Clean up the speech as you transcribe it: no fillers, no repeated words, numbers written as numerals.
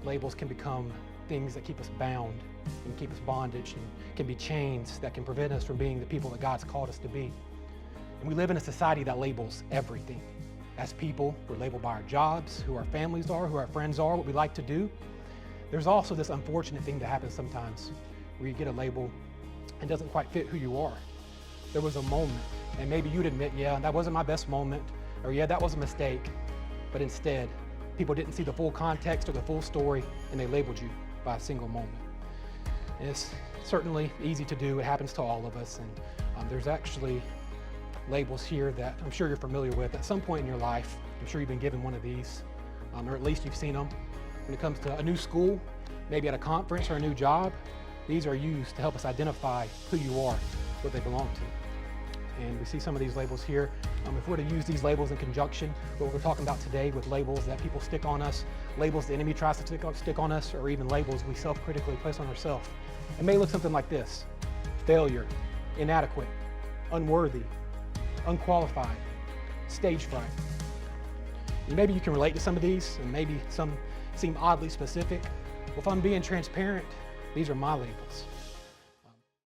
labels can become things that keep us bound and keep us bondage, and can be chains that can prevent us from being the people that God's called us to be. And we live in a society that labels everything. As people, we're labeled by our jobs, who our families are, who our friends are, what we like to do. There's also this unfortunate thing that happens sometimes where you get a label and doesn't quite fit who you are. There was a moment, and maybe you'd admit, yeah, that wasn't my best moment, or yeah, that was a mistake. But instead, people didn't see the full context or the full story, and they labeled you by a single moment. And it's certainly easy to do. It happens to all of us. And there's actually labels here that I'm sure you're familiar with. At some point in your life, I'm sure you've been given one of these, or at least you've seen them. When it comes to a new school, maybe at a conference or a new job, these are used to help us identify who you are, what they belong to. And we see some of these labels here. If we're to use these labels in conjunction, what we're talking about today with labels that people stick on us, labels the enemy tries to stick on us, or even labels we self-critically place on ourselves, it may look something like this: failure, inadequate, unworthy, unqualified, stage fright. And maybe you can relate to some of these, and maybe some seem oddly specific. Well, if I'm being transparent, these are my labels.